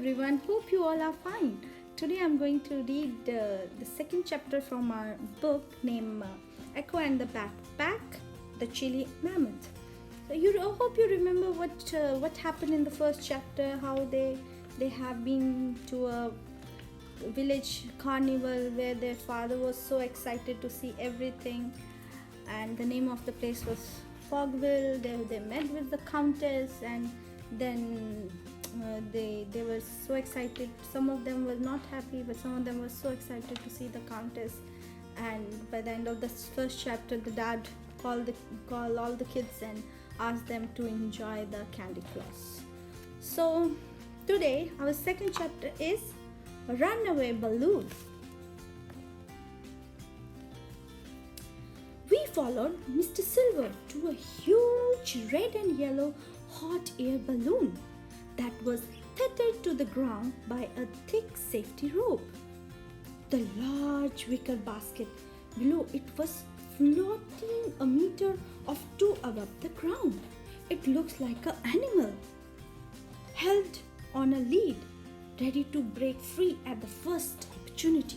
everyone, hope you all are fine. Today I'm going to read the second chapter from our book named Echo and the Backpack, the Chili Mammoth. So I hope you remember what happened in the first chapter, how they have been to a village carnival where their father was so excited to see everything, and the name of the place was Fogville. They met with the countess, and then they were so excited. Some of them were not happy, but some of them were so excited to see the countess. And by the end of the first chapter, the dad called all the kids and asked them to enjoy the candy floss. So today our second chapter is Runaway Balloon. We followed Mr. Silver to a huge red and yellow hot air balloon that was tethered to the ground by a thick safety rope. The large wicker basket below it was floating a meter or two above the ground. It looks like an animal held on a lead, ready to break free at the first opportunity.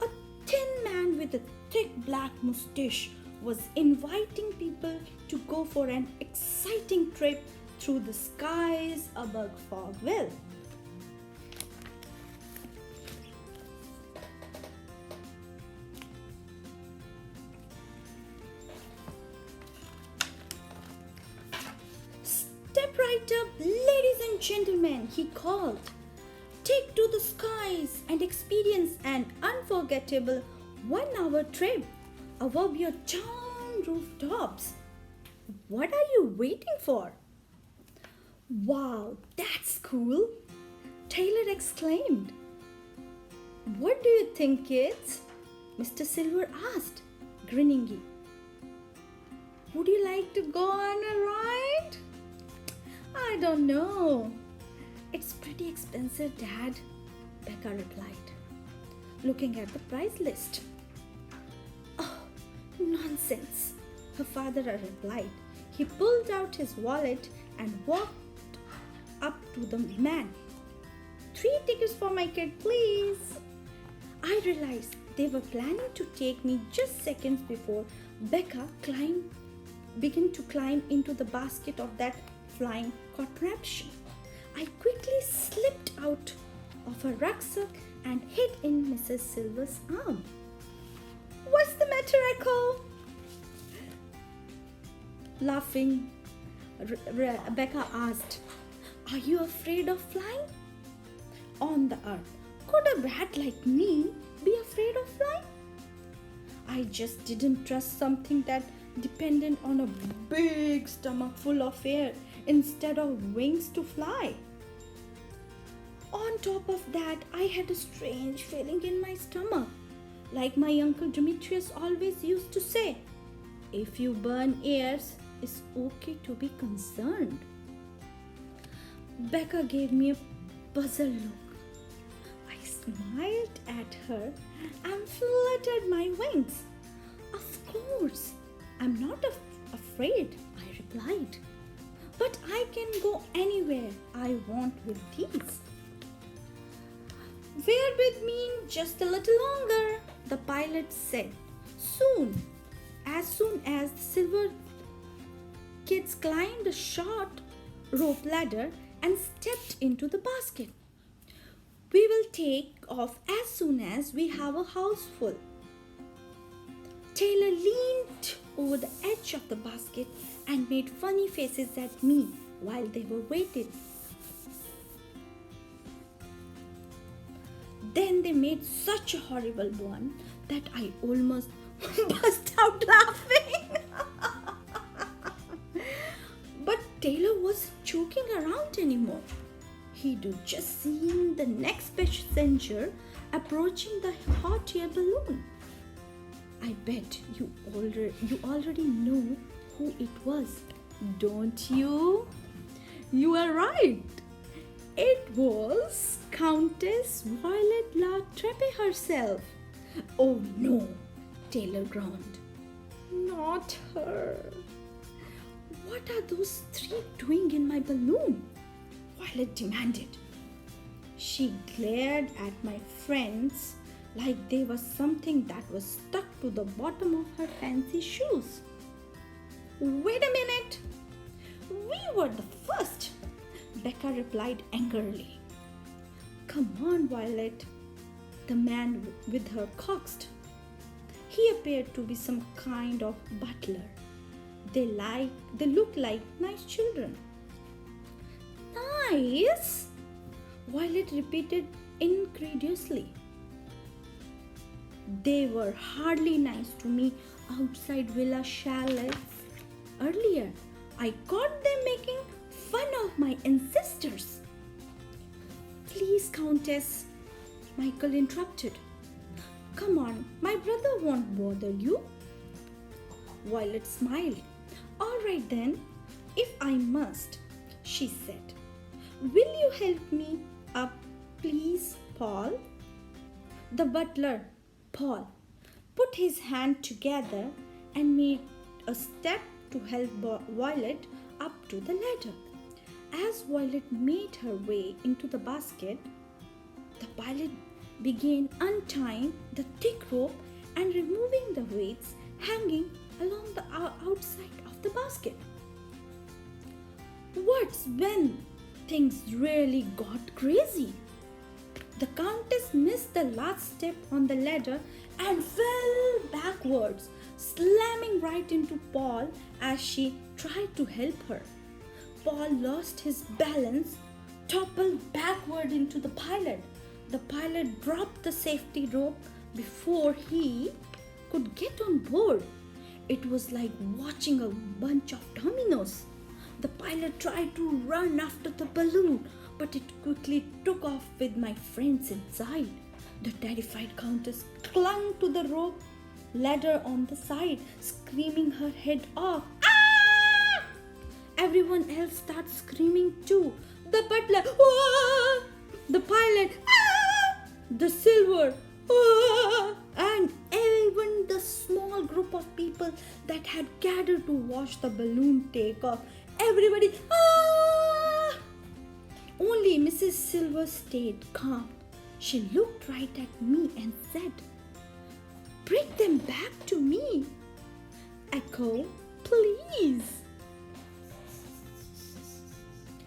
A thin man with a thick black mustache was inviting people to go for an exciting trip through the skies above Fogville. Step right up, ladies and gentlemen, he called. Take to the skies and experience an unforgettable 1-hour trip above your town rooftops. What are you waiting for? Wow, that's cool, Taylor exclaimed. What do you think, kids? Mr. Silver asked, grinning. Would you like to go on a ride? I don't know. It's pretty expensive, Dad, Becca replied, looking at the price list. Oh, nonsense, her father replied. He pulled out his wallet and walked up to the man. 3 tickets for my kid, please. I realized they were planning to take me just seconds before Becca began to climb into the basket of that flying contraption. I quickly slipped out of her rucksack and hid in Mrs. Silver's arm. What's the matter, Echo? Laughing, Becca asked, are you afraid of flying? On the earth, could a brat like me be afraid of flying? I just didn't trust something that depended on a big stomach full of air instead of wings to fly. On top of that, I had a strange feeling in my stomach, like my uncle Demetrius always used to say, if you burn ears, it's okay to be concerned. Becca gave me a puzzled look. I smiled at her and fluttered my wings. Of course, I'm not afraid, I replied. But I can go anywhere I want with these. Bear with me just a little longer, the pilot said. As soon as the silver kids climbed a short rope ladder and stepped into the basket. We will take off as soon as we have a house full. Taylor leaned over the edge of the basket and made funny faces at me while they were waiting. Then they made such a horrible one that I almost burst out laughing. But Taylor wasn't joking around anymore. He'd just seen the next passenger approaching the hot air balloon. I bet you already know who it was, don't you? You are right. It was Countess Violet La Treppe herself. Oh no, Taylor groaned. Not her. What are those 3 doing in my balloon? Violet demanded. She glared at my friends like they were something that was stuck to the bottom of her fancy shoes. Wait a minute! We were the first, Becca replied angrily. Come on, Violet, the man with her coaxed. He appeared to be some kind of butler. They looked like nice children. Nice? Violet repeated incredulously. They were hardly nice to me outside Villa Chalets. Earlier, I caught them making fun of my ancestors. Please, Countess, Michael interrupted. Come on, my brother won't bother you. Violet smiled. All right then, if I must, she said. Will you help me up, please, Paul? The butler, Paul, put his hand together and made a step to help Violet up to the ladder. As Violet made her way into the basket, the pilot began untying the thick rope and removing the weights hanging along the outside of the basket. What's when things really got crazy? The Countess missed the last step on the ladder and fell backwards, slamming right into Paul as she tried to help her. Paul lost his balance, toppled backward into the pilot. The pilot dropped the safety rope before he could get on board. It was like watching a bunch of dominoes. The pilot tried to run after the balloon, but it quickly took off with my friends inside. The terrified Countess clung to the rope ladder on the side, screaming her head off. Ah! Everyone else started screaming too. The butler, ah! The pilot, ah! The Silver, ah! And even the small group of people that had gathered to watch the balloon take off. Everybody, ah! Only Mrs. Silver stayed calm. She looked right at me and said, Bring them back to me. Echo, please.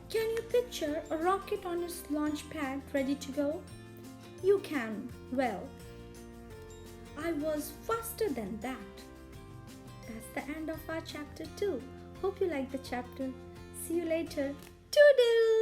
Can you picture a rocket on its launch pad ready to go? You can. Well, I was faster than that. That's the end of our chapter 2. Hope you liked the chapter. See you later. Toodle!